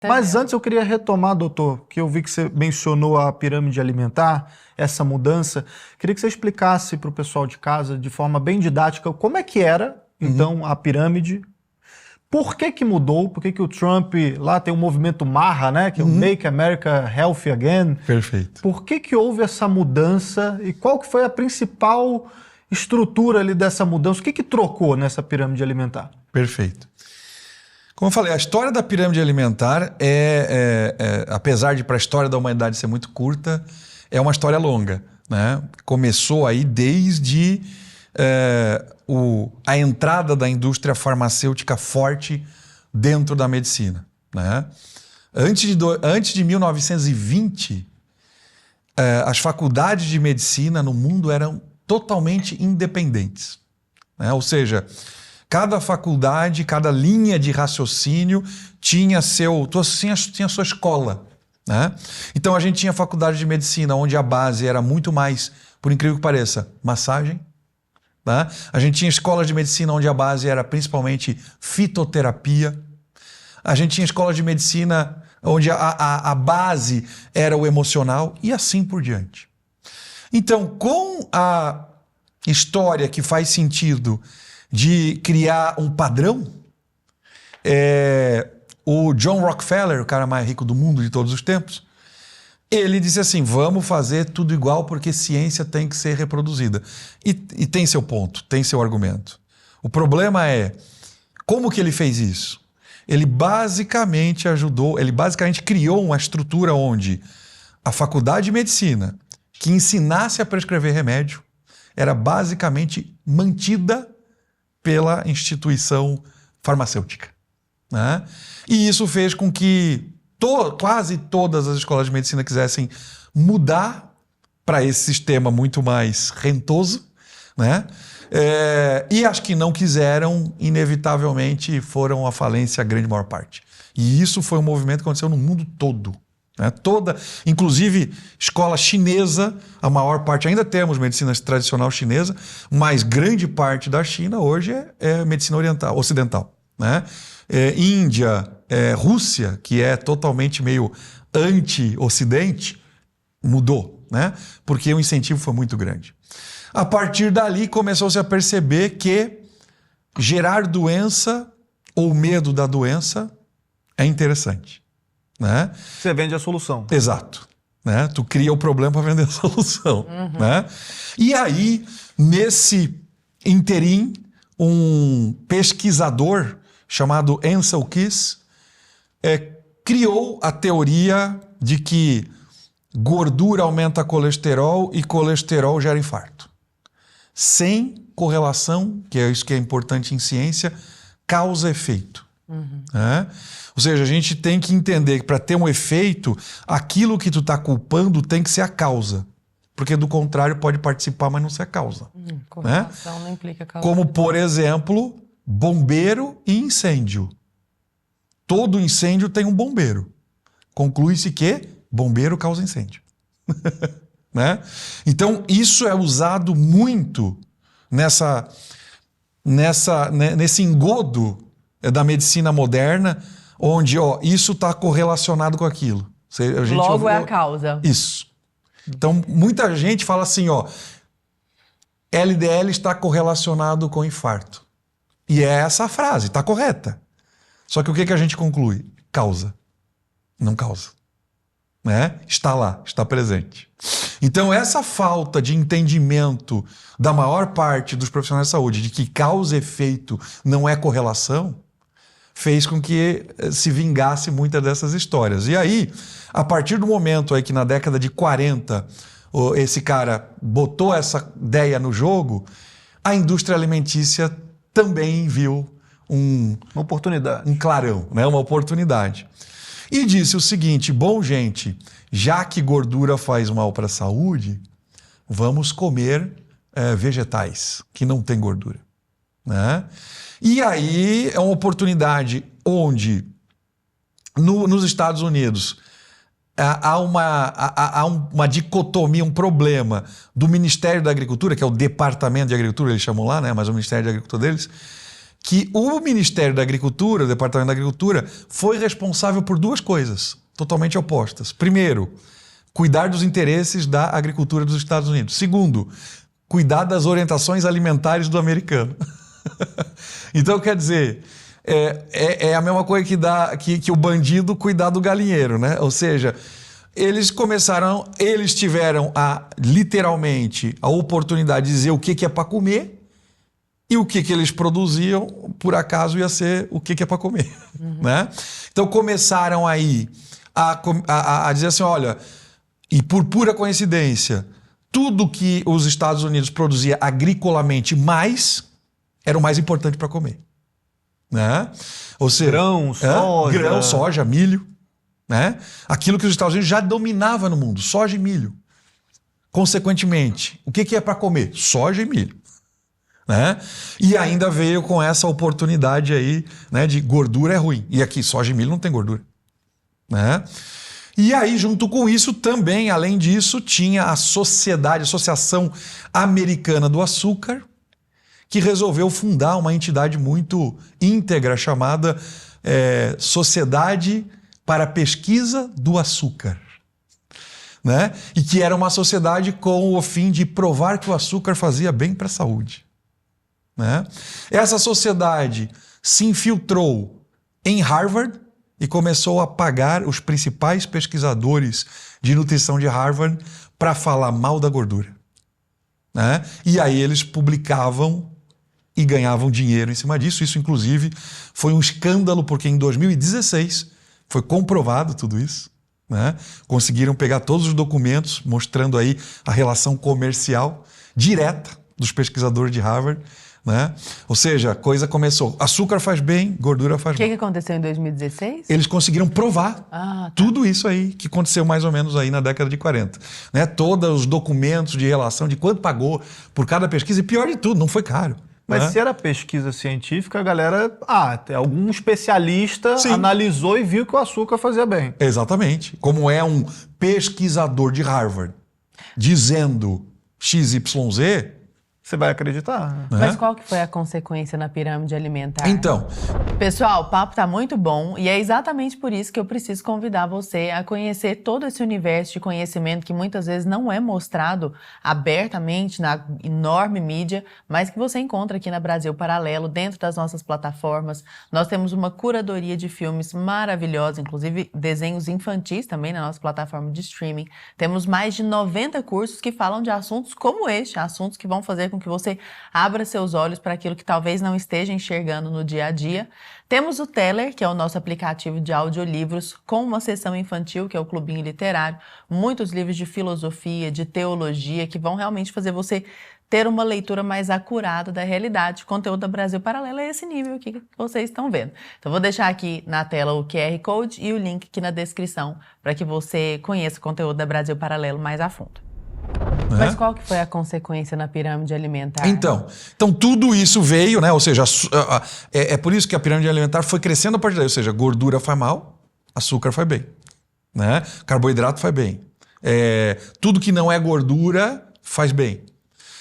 Mas antes eu queria retomar, doutor, que eu vi que você mencionou a pirâmide alimentar, essa mudança. Queria que você explicasse para o pessoal de casa, de forma bem didática, como é que era, então, a pirâmide. Por que que mudou? Por que que o Trump, lá tem o movimento MAHA, né? Que é o Make America Healthy Again. Perfeito. Por que que houve essa mudança e qual que foi a principal estrutura ali dessa mudança? O que que trocou nessa pirâmide alimentar? Perfeito. Como eu falei, a história da pirâmide alimentar apesar de para a história da humanidade ser muito curta, é uma história longa, né? Começou aí desde a entrada da indústria farmacêutica forte dentro da medicina, né? Antes de 1920, as faculdades de medicina no mundo eram totalmente independentes, né? Ou seja, cada faculdade, cada linha de raciocínio tinha sua escola, né? Então a gente tinha faculdade de medicina onde a base era muito mais, por incrível que pareça, massagem. Tá? A gente tinha escolas de medicina onde a base era principalmente fitoterapia. A gente tinha escolas de medicina onde a base era o emocional e assim por diante. Então, com a história que faz sentido de criar um padrão, o John Rockefeller, o cara mais rico do mundo de todos os tempos, ele disse assim, vamos fazer tudo igual porque ciência tem que ser reproduzida. E tem seu ponto, tem seu argumento. O problema é, como que ele fez isso? Ele basicamente criou uma estrutura onde a faculdade de medicina, que ensinasse a prescrever remédio, era basicamente mantida pela instituição farmacêutica, né? E isso fez com que quase todas as escolas de medicina quisessem mudar para esse sistema muito mais rentoso, né? E as que não quiseram, inevitavelmente, foram à falência a grande maior parte. E isso foi um movimento que aconteceu no mundo todo, né? Inclusive escola chinesa, a maior parte, ainda temos medicina tradicional chinesa, mas grande parte da China hoje é medicina ocidental, né? Índia, Rússia, que é totalmente meio anti-ocidente, mudou, né? Porque o incentivo foi muito grande. A partir dali começou-se a perceber que gerar doença ou medo da doença é interessante, né? Você vende a solução. Exato, né? Tu cria o problema para vender a solução, né? E aí, nesse interim, um pesquisador chamado Ancel Keys criou a teoria de que gordura aumenta colesterol e colesterol gera infarto. Sem correlação, que é isso que é importante em ciência, causa-efeito. Né? Ou seja, a gente tem que entender que para ter um efeito, aquilo que tu está culpando tem que ser a causa. Porque do contrário pode participar, mas não ser a causa. Correlação não implica causa. Como, por exemplo, bombeiro e incêndio. Todo incêndio tem um bombeiro. Conclui-se que bombeiro causa incêndio. Né? Então, isso é usado muito nesse engodo da medicina moderna, onde isso está correlacionado com aquilo. Logo é a causa. Isso. Então, muita gente fala assim, LDL está correlacionado com infarto. E é essa a frase, está correta. Só que o que a gente conclui? Causa. Não causa. Né? Está lá, está presente. Então, essa falta de entendimento da maior parte dos profissionais de saúde de que causa e efeito não é correlação, fez com que se vingasse muitas dessas histórias. E aí, a partir do momento aí que na década de 40 esse cara botou essa ideia no jogo, a indústria alimentícia também viu uma oportunidade. Um clarão, né? Uma oportunidade. E disse o seguinte, bom, gente, já que gordura faz mal para a saúde, vamos comer vegetais que não têm gordura, né? E aí é uma oportunidade onde, nos Estados Unidos, há uma dicotomia, um problema do Ministério da Agricultura, que é o Departamento de Agricultura, eles chamam lá, né? Mas o Ministério da Agricultura deles, que o Ministério da Agricultura, o Departamento da Agricultura, foi responsável por duas coisas totalmente opostas. Primeiro, cuidar dos interesses da agricultura dos Estados Unidos. Segundo, cuidar das orientações alimentares do americano. Então, quer dizer, é a mesma coisa que o bandido cuidar do galinheiro, né? Ou seja, eles tiveram literalmente a oportunidade de dizer o que é para comer, e o que eles produziam, por acaso, ia ser o que é para comer. Né? Então começaram aí a dizer assim, olha, e por pura coincidência, tudo que os Estados Unidos produzia agricolamente mais, era o mais importante para comer. Né? Ou seja, grão, soja, milho. Né? Aquilo que os Estados Unidos já dominava no mundo, soja e milho. Consequentemente, o que é para comer? Soja e milho. Né? E ainda veio com essa oportunidade aí, né, de gordura é ruim. E aqui, soja e milho não tem gordura. Né? E aí, junto com isso, também, além disso, tinha a Associação Americana do Açúcar, que resolveu fundar uma entidade muito íntegra chamada Sociedade para a Pesquisa do Açúcar. Né? E que era uma sociedade com o fim de provar que o açúcar fazia bem para a saúde. Né? Essa sociedade se infiltrou em Harvard e começou a pagar os principais pesquisadores de nutrição de Harvard para falar mal da gordura. Né? E aí eles publicavam e ganhavam dinheiro em cima disso. Isso, inclusive, foi um escândalo, porque em 2016 foi comprovado tudo isso. Né? Conseguiram pegar todos os documentos mostrando aí a relação comercial direta dos pesquisadores de Harvard. Né? Ou seja, a coisa começou. Açúcar faz bem, gordura faz mal. O que aconteceu em 2016? Eles conseguiram provar tudo isso aí que aconteceu mais ou menos aí na década de 40. Né? Todos os documentos de relação de quanto pagou por cada pesquisa. E pior de tudo, não foi caro. Mas se era pesquisa científica, a galera... algum especialista analisou e viu que o açúcar fazia bem. Exatamente. Como é um pesquisador de Harvard dizendo XYZ... Você vai acreditar. Mas qual que foi a consequência na pirâmide alimentar? Então... Pessoal, o papo tá muito bom e é exatamente por isso que eu preciso convidar você a conhecer todo esse universo de conhecimento que muitas vezes não é mostrado abertamente na enorme mídia, mas que você encontra aqui na Brasil Paralelo, dentro das nossas plataformas. Nós temos uma curadoria de filmes maravilhosa, inclusive desenhos infantis também na nossa plataforma de streaming. Temos mais de 90 cursos que falam de assuntos como este, assuntos que vão fazer com que você abra seus olhos para aquilo que talvez não esteja enxergando no dia a dia. Temos o Teller, que é o nosso aplicativo de audiolivros, com uma seção infantil, que é o Clubinho Literário, muitos livros de filosofia, de teologia, que vão realmente fazer você ter uma leitura mais acurada da realidade. O conteúdo da Brasil Paralelo é esse nível aqui que vocês estão vendo. Então, vou deixar aqui na tela o QR Code e o link aqui na descrição para que você conheça o conteúdo da Brasil Paralelo mais a fundo. Mas qual que foi a consequência na pirâmide alimentar? Então tudo isso veio, né? Ou seja, é por isso que a pirâmide alimentar foi crescendo a partir daí. Ou seja, gordura faz mal, açúcar faz bem. Né? Carboidrato faz bem. Tudo que não é gordura faz bem.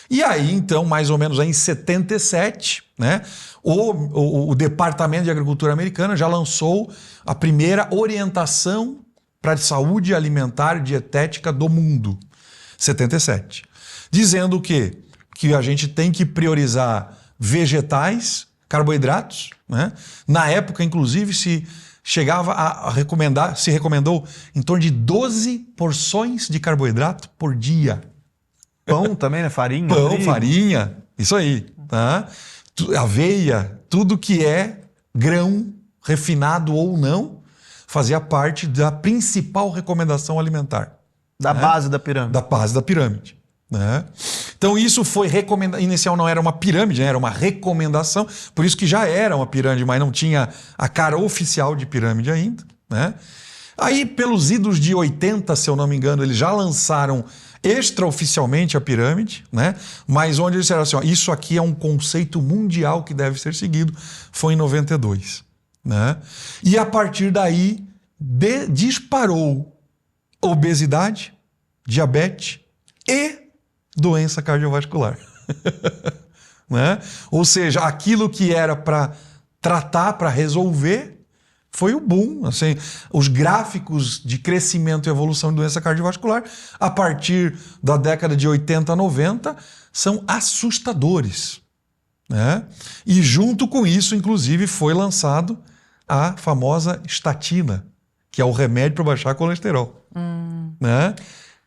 E aí, então, mais ou menos aí em 77, né, o Departamento de Agricultura americana já lançou a primeira orientação para a saúde alimentar e dietética do mundo. 77. Dizendo o quê? Que a gente tem que priorizar vegetais, carboidratos. Né? Na época, inclusive, se recomendou em torno de 12 porções de carboidrato por dia. Pão também, né? Farinha. Pão, trigo. farinha, isso aí. Tá? Aveia, tudo que é grão, refinado ou não, fazia parte da principal recomendação alimentar. Da base da pirâmide. Da base da pirâmide. Né? Então isso foi recomendado. Inicial não era uma pirâmide, né? Era uma recomendação. Por isso que já era uma pirâmide, mas não tinha a cara oficial de pirâmide ainda. Né? Aí, pelos idos de 80, se eu não me engano, eles já lançaram extraoficialmente a pirâmide, né? Mas onde eles disseram assim, ó, isso aqui é um conceito mundial que deve ser seguido, foi em 92. Né? E a partir daí disparou obesidade, diabetes e doença cardiovascular. né? Ou seja, aquilo que era para tratar, para resolver, foi o boom. Assim, os gráficos de crescimento e evolução de doença cardiovascular a partir da década de 80 a 90 são assustadores, né? E junto com isso, inclusive, foi lançado a famosa estatina, que é o remédio para baixar colesterol. Né?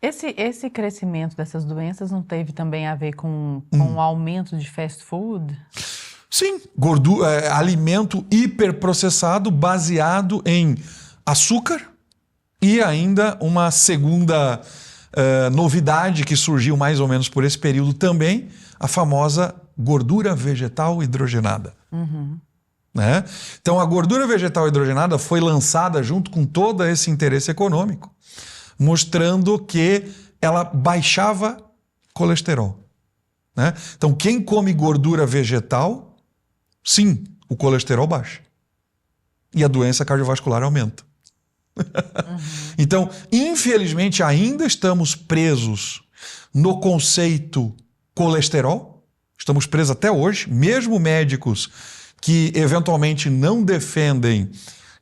Esse crescimento dessas doenças não teve também a ver com o aumento de fast food? Sim, gordura, alimento hiperprocessado baseado em açúcar e ainda uma segunda novidade que surgiu mais ou menos por esse período também, a famosa gordura vegetal hidrogenada. Né? Então a gordura vegetal hidrogenada foi lançada junto com todo esse interesse econômico, mostrando que ela baixava colesterol. Né? Então quem come gordura vegetal, sim, o colesterol baixa. E a doença cardiovascular aumenta. Então, infelizmente, ainda estamos presos no conceito colesterol. Estamos presos até hoje, mesmo médicos que eventualmente não defendem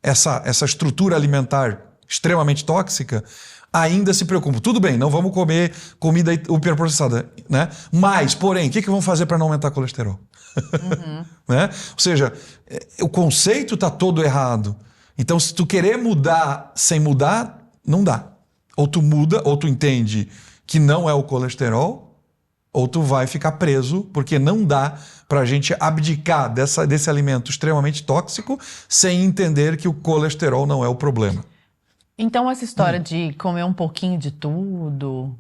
essa estrutura alimentar extremamente tóxica, ainda se preocupam. Tudo bem, não vamos comer comida hiperprocessada, né? Mas, porém, o que vamos fazer para não aumentar colesterol? Né? Ou seja, o conceito está todo errado. Então, se tu querer mudar sem mudar, não dá. Ou tu muda, ou tu entende que não é o colesterol, ou tu vai ficar preso, porque não dá para a gente abdicar desse alimento extremamente tóxico sem entender que o colesterol não é o problema. Então essa história de comer um pouquinho de tudo,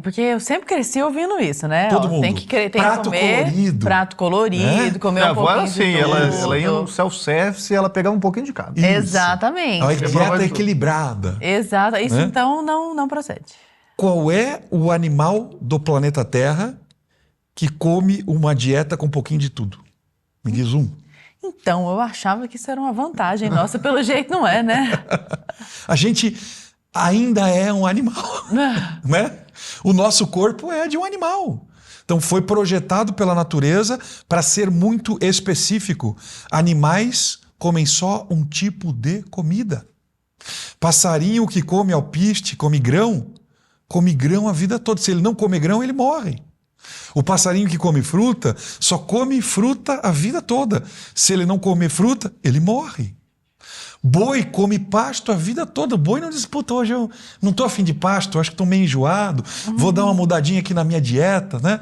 porque eu sempre cresci ouvindo isso, né? Todo mundo. Tem que Prato comer colorido. prato colorido, Né? comer um pouquinho de tudo. Ela ia no self-service e ela pegava um pouquinho de cada. Isso. Exatamente. A dieta equilibrada. Exato. Isso Né? então não procede. Qual é o animal do planeta Terra que come uma dieta com um pouquinho de tudo? Me diz um. Então, eu achava que isso era uma vantagem nossa, pelo jeito não é, né? A gente ainda é um animal, né? O nosso corpo é de um animal. Então foi projetado pela natureza para ser muito específico. Animais comem só um tipo de comida. Passarinho que come alpiste, come grão a vida toda. Se ele não comer grão, ele morre. O passarinho que come fruta só come fruta a vida toda. Se ele não comer fruta, ele morre. Boi come pasto a vida toda. Boi não diz, puta, hoje eu não estou afim de pasto, acho que estou meio enjoado, vou dar uma mudadinha aqui na minha dieta, né?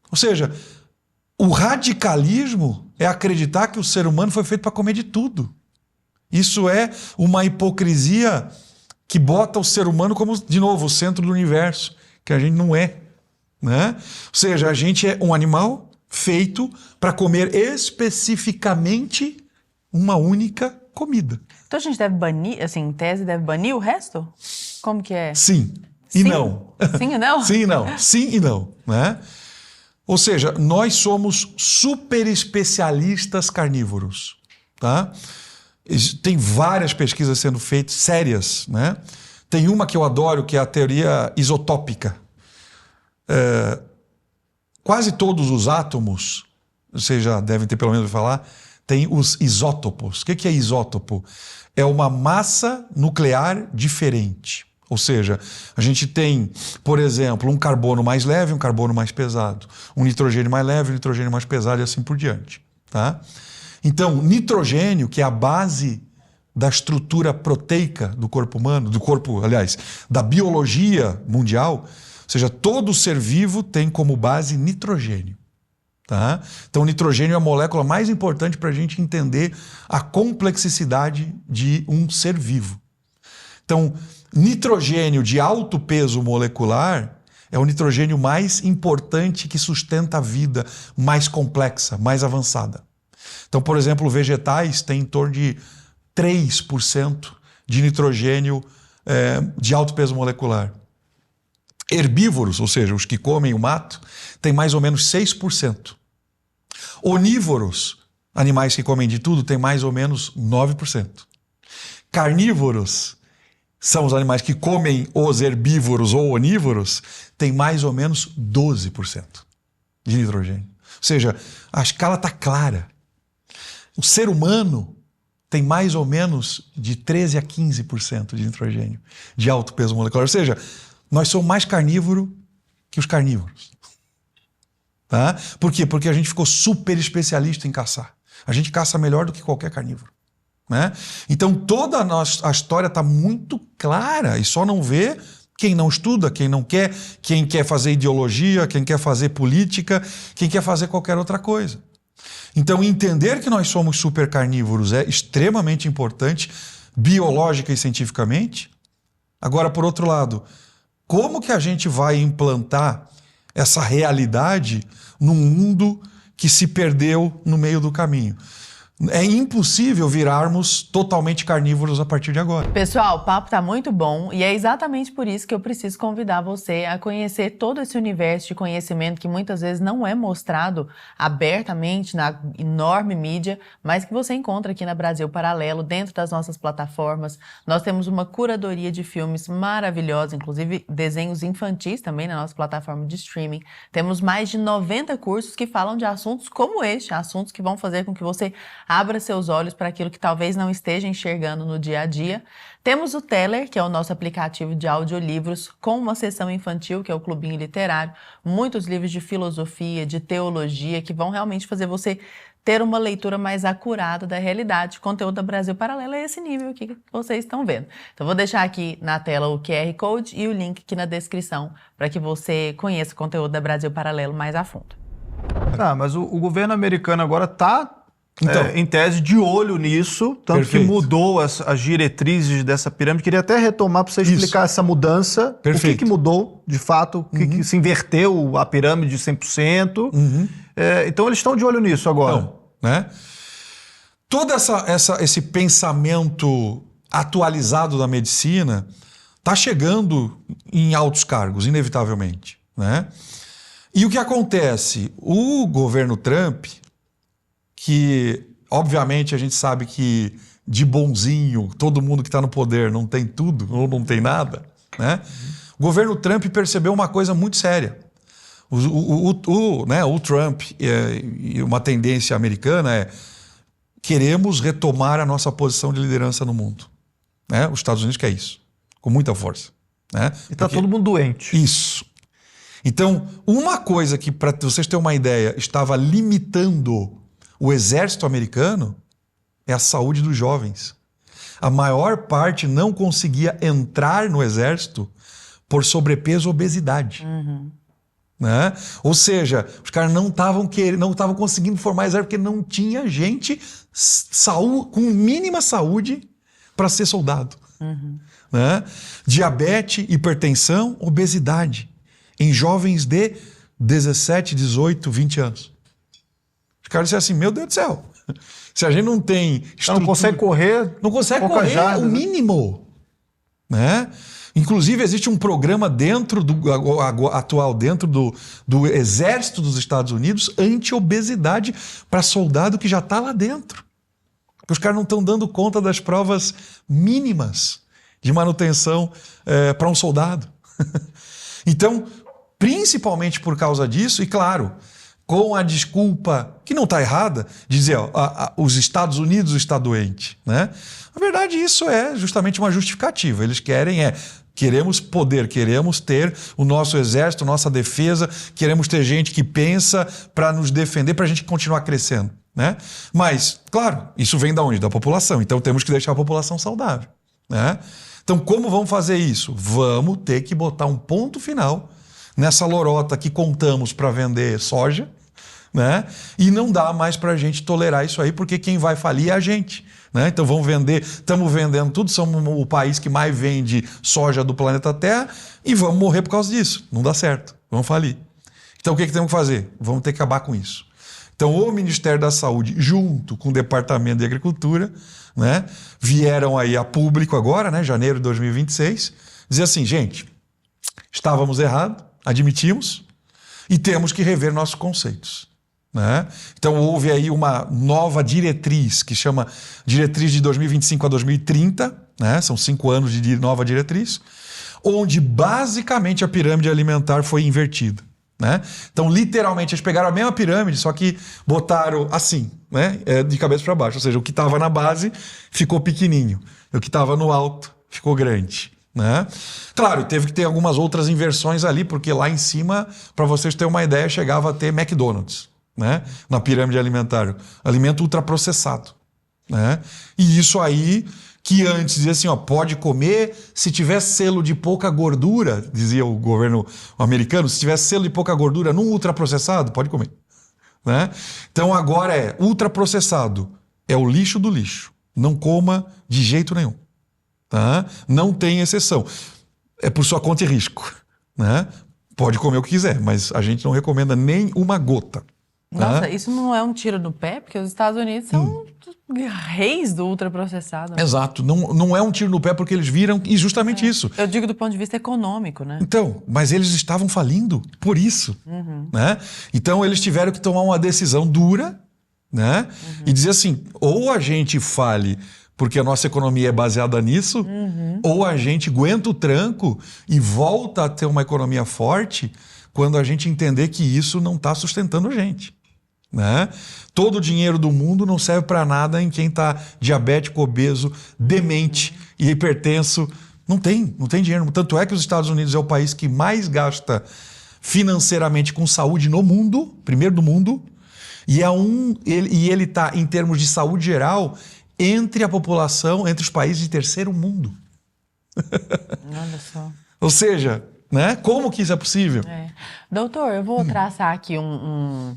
Ou seja, o radicalismo é acreditar que o ser humano foi feito para comer de tudo. Isso é uma hipocrisia que bota o ser humano como, de novo, o centro do universo, que a gente não é. Né? Ou seja, a gente é um animal feito para comer especificamente uma única comida. Então a gente deve banir, assim, em tese, deve banir o resto? Como que é? Sim e não. Sim e não? Sim e não. Sim e não. Né? Ou seja, nós somos super especialistas carnívoros. Tá? Tem várias pesquisas sendo feitas, sérias. Né? Tem uma que eu adoro, que é a teoria isotópica. Quase todos os átomos, vocês já devem ter pelo menos ouvido falar, tem os isótopos. O que é isótopo? É uma massa nuclear diferente. Ou seja, a gente tem, por exemplo, um carbono mais leve e um carbono mais pesado. Um nitrogênio mais leve e um nitrogênio mais pesado e assim por diante. Tá? Então, nitrogênio, que é a base da estrutura proteica do corpo humano, da biologia mundial, ou seja, todo ser vivo tem como base nitrogênio. Tá? Então, o nitrogênio é a molécula mais importante para a gente entender a complexidade de um ser vivo. Então, nitrogênio de alto peso molecular é o nitrogênio mais importante que sustenta a vida mais complexa, mais avançada. Então, por exemplo, vegetais têm em torno de 3% de nitrogênio de alto peso molecular. Herbívoros, ou seja, os que comem o mato, têm mais ou menos 6%. Onívoros, animais que comem de tudo, têm mais ou menos 9%. Carnívoros, são os animais que comem os herbívoros ou onívoros, têm mais ou menos 12% de nitrogênio. Ou seja, a escala está clara. O ser humano tem mais ou menos de 13 a 15% de nitrogênio, de alto peso molecular. Ou seja, nós somos mais carnívoros que os carnívoros. Tá? Por quê? Porque a gente ficou super especialista em caçar. A gente caça melhor do que qualquer carnívoro. Né? Então toda a história está muito clara e só não vê quem não estuda, quem não quer, quem quer fazer ideologia, quem quer fazer política, quem quer fazer qualquer outra coisa. Então entender que nós somos super carnívoros é extremamente importante, biológica e cientificamente. Agora, por outro lado, como que a gente vai implantar essa realidade num mundo que se perdeu no meio do caminho? É impossível virarmos totalmente carnívoros a partir de agora. Pessoal, o papo tá muito bom e é exatamente por isso que eu preciso convidar você a conhecer todo esse universo de conhecimento que muitas vezes não é mostrado abertamente na enorme mídia, mas que você encontra aqui na Brasil Paralelo, dentro das nossas plataformas. Nós temos uma curadoria de filmes maravilhosa, inclusive desenhos infantis também na nossa plataforma de streaming. Temos mais de 90 cursos que falam de assuntos como este, assuntos que vão fazer com que você abra seus olhos para aquilo que talvez não esteja enxergando no dia a dia. Temos o Teller, que é o nosso aplicativo de audiolivros, com uma seção infantil, que é o Clubinho Literário. Muitos livros de filosofia, de teologia, que vão realmente fazer você ter uma leitura mais acurada da realidade. O conteúdo da Brasil Paralelo é esse nível aqui que vocês estão vendo. Então vou deixar aqui na tela o QR Code e o link aqui na descrição para que você conheça o conteúdo da Brasil Paralelo mais a fundo. Tá, mas o governo americano agora está... Então, em tese, de olho nisso, tanto perfeito. que mudou as diretrizes dessa pirâmide. Queria até retomar para você explicar essa mudança. Perfeito. O que mudou, de fato, o que se inverteu a pirâmide de 100%. Então, eles estão de olho nisso agora. Então, né? Todo esse pensamento atualizado da medicina está chegando em altos cargos, inevitavelmente. Né? E o que acontece? O governo Trump, que obviamente a gente sabe que de bonzinho, todo mundo que está no poder não tem tudo ou não tem nada, né? O governo Trump percebeu uma coisa muito séria. O Trump e uma tendência americana é: queremos retomar a nossa posição de liderança no mundo. Né? Os Estados Unidos quer isso, com muita força. Né? E está todo mundo doente. Isso. Então, uma coisa que, para vocês terem uma ideia, estava limitando o exército americano é a saúde dos jovens. A maior parte não conseguia entrar no exército por sobrepeso ou obesidade. Né? Ou seja, os caras não estavam conseguindo formar exército porque não tinha gente com mínima saúde para ser soldado. Né? Diabetes, hipertensão, obesidade em jovens de 17, 18, 20 anos. Os caras disseram assim: meu Deus do céu, se a gente não tem estrutura, não consegue correr, não consegue correr o mínimo. Né? Inclusive, existe um programa atual dentro do Exército dos Estados Unidos anti-obesidade para soldado que já está lá dentro. Porque os caras não estão dando conta das provas mínimas de manutenção para um soldado. Então, principalmente por causa disso, e claro, com a desculpa, que não está errada, de dizer, os Estados Unidos está doente. Né? Na verdade, isso é justamente uma justificativa. Eles queremos poder, queremos ter o nosso exército, nossa defesa, queremos ter gente que pensa para nos defender, para a gente continuar crescendo. Né? Mas, claro, isso vem de onde? Da população. Então temos que deixar a população saudável. Né? Então, como vamos fazer isso? Vamos ter que botar um ponto final nessa lorota que contamos para vender soja, né? E não dá mais para a gente tolerar isso aí, porque quem vai falir é a gente. Né? Então vamos vender, estamos vendendo tudo, somos o país que mais vende soja do planeta Terra e vamos morrer por causa disso. Não dá certo, vamos falir. Então o que temos que fazer? Vamos ter que acabar com isso. Então o Ministério da Saúde, junto com o Departamento de Agricultura, né, vieram aí a público agora, né, janeiro de 2026, dizer assim: gente, estávamos errados, admitimos, e temos que rever nossos conceitos. Né? Então houve aí uma nova diretriz, que chama Diretriz de 2025 a 2030, né? São 5 anos de nova diretriz, onde basicamente a pirâmide alimentar foi invertida. né? Então, literalmente, eles pegaram a mesma pirâmide, só que botaram assim, né? De cabeça para baixo. Ou seja, o que estava na base ficou pequenininho. E o que estava no alto ficou grande, né? Claro, teve que ter algumas outras inversões ali, porque lá em cima, para vocês terem uma ideia, chegava a ter McDonald's, né? Na pirâmide alimentar. Alimento ultraprocessado, né? E isso aí... que antes dizia assim, ó, pode comer se tiver selo de pouca gordura, dizia o governo americano, se tiver selo de pouca gordura num ultraprocessado, pode comer, né? Então agora é ultraprocessado, é o lixo do lixo, não coma de jeito nenhum, tá? Não tem exceção, é por sua conta e risco, né? Pode comer o que quiser, mas a gente não recomenda nem uma gota. Nossa, isso não é um tiro no pé, porque os Estados Unidos são reis do ultraprocessado. Né? Exato, não é um tiro no pé porque eles viram e justamente isso. Eu digo do ponto de vista econômico, né? Então, mas eles estavam falindo por isso, né? Então eles tiveram que tomar uma decisão dura, né? E dizer assim, ou a gente fale porque a nossa economia é baseada nisso, ou a gente aguenta o tranco e volta a ter uma economia forte quando a gente entender que isso não está sustentando a gente. Né? Todo o dinheiro do mundo não serve para nada em quem está diabético, obeso, demente e hipertenso. Não tem dinheiro. Tanto é que os Estados Unidos é o país que mais financeiramente com saúde no mundo, primeiro do mundo, e ele está, em termos de saúde geral, entre a população, entre os países de terceiro mundo. Olha só. Ou seja, né? Como que isso é possível? Doutor, eu vou traçar aqui um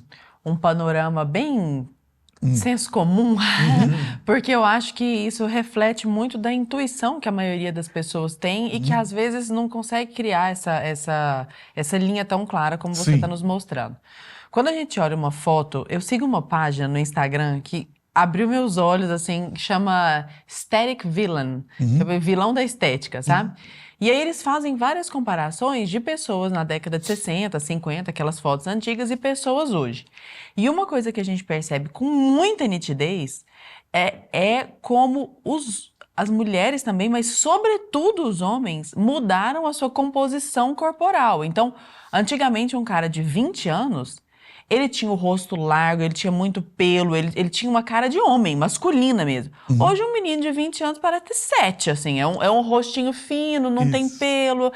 panorama bem senso comum, porque eu acho que isso reflete muito da intuição que a maioria das pessoas tem e que às vezes não consegue criar essa linha tão clara como você está nos mostrando. Quando a gente olha uma foto, eu sigo uma página no Instagram que abriu meus olhos, assim, que chama Aesthetic Villain, vilão da estética, sabe? E aí eles fazem várias comparações de pessoas na década de 60, 50, aquelas fotos antigas, e pessoas hoje. E uma coisa que a gente percebe com muita nitidez é como as mulheres também, mas sobretudo os homens, mudaram a sua composição corporal. Então, antigamente um cara de 20 anos... ele tinha o rosto largo, ele tinha muito pelo, ele tinha uma cara de homem, masculina mesmo. Hoje um menino de 20 anos parece ter 7, assim, é um rostinho fino, não tem pelo,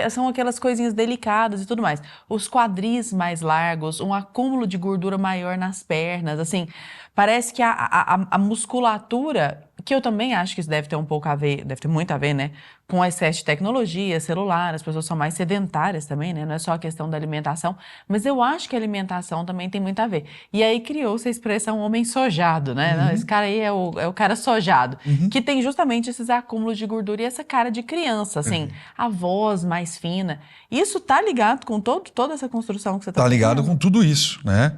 são aquelas coisinhas delicadas e tudo mais. Os quadris mais largos, um acúmulo de gordura maior nas pernas, assim, parece que a musculatura, que eu também acho que isso deve ter um pouco a ver, deve ter muito a ver, né, com o excesso de tecnologia, celular, as pessoas são mais sedentárias também, né, não é só a questão da alimentação, mas eu acho que a alimentação também tem muito a ver. E aí criou-se a expressão homem sojado, né, não, esse cara aí é o cara sojado, que tem justamente esses acúmulos de gordura e essa cara de criança, assim, a voz mais fina. Isso tá ligado com toda essa construção que você tá ligado com tudo isso, né?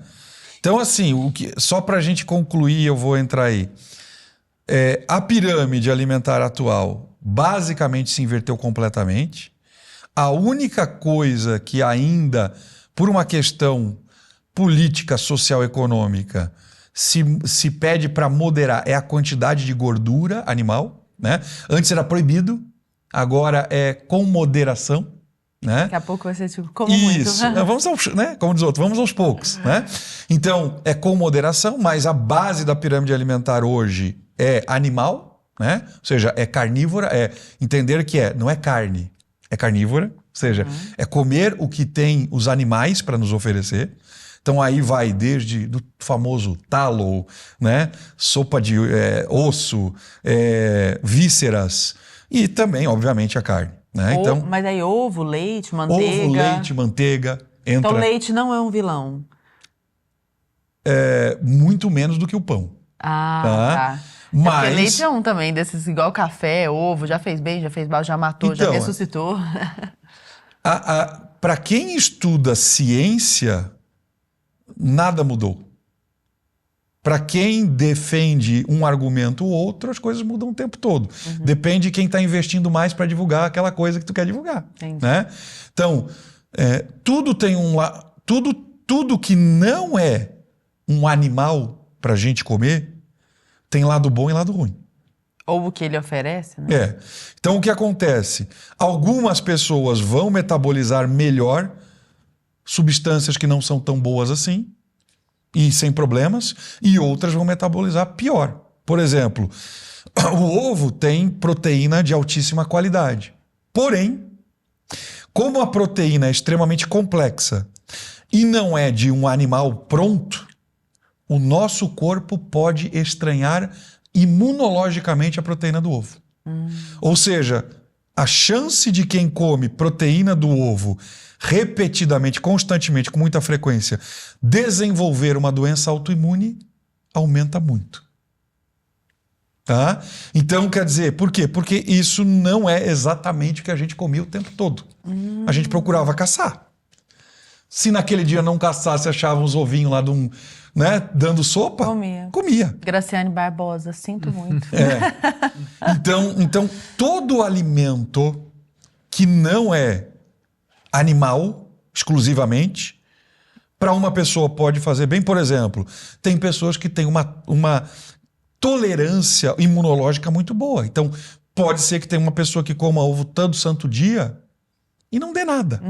Então, assim, só para a gente concluir, eu vou entrar aí. A pirâmide alimentar atual basicamente se inverteu completamente. A única coisa que ainda, por uma questão política, social, econômica, se pede para moderar é a quantidade de gordura animal, né? Antes era proibido, agora é com moderação. Né? Daqui a pouco vai ser tipo, como muito. Isso, como diz o outro, vamos aos poucos. Né? Então, é com moderação, mas a base da pirâmide alimentar hoje é animal, né? Ou seja, é carnívora, entender que não é carne, é carnívora, ou seja, é comer o que tem os animais para nos oferecer. Então aí vai desde do famoso talo, né? Sopa de osso, vísceras e também, obviamente, a carne. Né? Então, mas aí ovo, leite, manteiga... Ovo, leite, manteiga... Entra... Então leite não é um vilão? Muito menos do que o pão. Tá. Mas... porque leite é um também, desses igual café, ovo, já fez bem, já fez mal, já matou, já ressuscitou. Para quem estuda ciência, nada mudou. Para quem defende um argumento ou outro, as coisas mudam o tempo todo. Depende de quem está investindo mais para divulgar aquela coisa que tu quer divulgar. Né? Então, tudo tem tudo que não é um animal para a gente comer, tem lado bom e lado ruim. Ou o que ele oferece, né? Então, o que acontece? Algumas pessoas vão metabolizar melhor substâncias que não são tão boas assim e sem problemas, e outras vão metabolizar pior. Por exemplo, o ovo tem proteína de altíssima qualidade. Porém, como a proteína é extremamente complexa e não é de um animal pronto, o nosso corpo pode estranhar imunologicamente a proteína do ovo. Ou seja, a chance de quem come proteína do ovo repetidamente, constantemente, com muita frequência, desenvolver uma doença autoimune aumenta muito. Tá? Então, quer dizer, por quê? Porque isso não é exatamente o que a gente comia o tempo todo. A gente procurava caçar. Se naquele dia não caçasse, achava uns ovinhos lá dando sopa, comia. Graciane Barbosa, sinto muito. Então, todo alimento que não é animal, exclusivamente, para uma pessoa pode fazer bem. Por exemplo, tem pessoas que têm uma tolerância imunológica muito boa. Então, pode ser que tenha uma pessoa que coma ovo todo santo dia e não dê nada.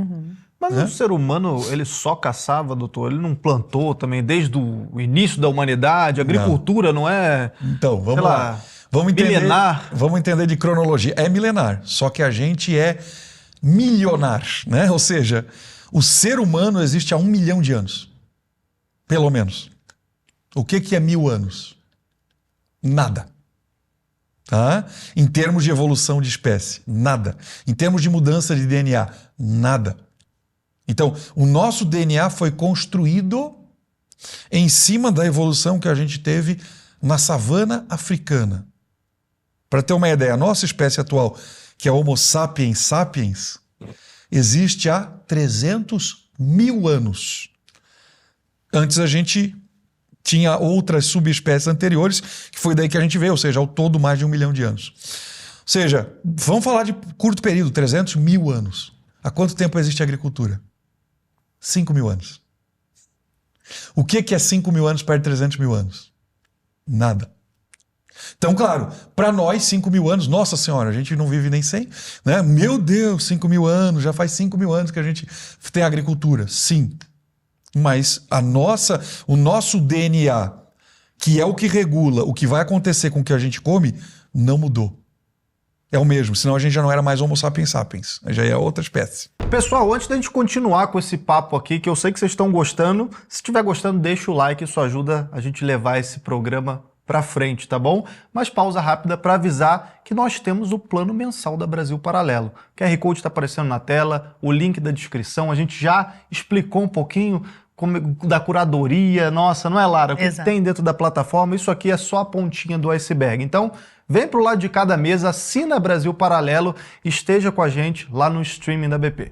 Mas o ser humano, ele só caçava, doutor? Ele não plantou também desde o início da humanidade? A agricultura não é... Então, vamos lá. Vamos entender, milenar? Vamos entender de cronologia. É milenar, só que a gente é milionar, né? Ou seja, o ser humano existe há 1 milhão de anos. Pelo menos. O que é 1000 anos? Nada. Tá? Em termos de evolução de espécie, nada. Em termos de mudança de DNA, nada. Então, o nosso DNA foi construído em cima da evolução que a gente teve na savana africana. Para ter uma ideia, a nossa espécie atual, que é Homo sapiens sapiens, existe há 300 mil anos. Antes a gente tinha outras subespécies anteriores, que foi daí que a gente veio, ou seja, ao todo mais de 1 milhão de anos. Ou seja, vamos falar de curto período, 300 mil anos. Há quanto tempo existe a agricultura? 5 mil anos. O que é 5 mil anos perto de 300 mil anos? Nada. Então, claro, para nós, 5 mil anos, nossa senhora, a gente não vive nem 100, né? Meu Deus, 5 mil anos, já faz 5 mil anos que a gente tem agricultura. Sim, mas o nosso DNA, que é o que regula o que vai acontecer com o que a gente come, não mudou. É o mesmo, senão a gente já não era mais Homo sapiens sapiens, já é outra espécie. Pessoal, antes da gente continuar com esse papo aqui, que eu sei que vocês estão gostando, se estiver gostando, deixa o like, isso ajuda a gente levar esse programa para frente, tá bom? Mas pausa rápida para avisar que nós temos o plano mensal da Brasil Paralelo. O QR Code está aparecendo na tela, o link da descrição, a gente já explicou um pouquinho da curadoria, nossa, não é, Lara? O que tem dentro da plataforma? Isso aqui é só a pontinha do iceberg. Então, vem pro lado de cada mesa, assina Brasil Paralelo, esteja com a gente lá no streaming da BP.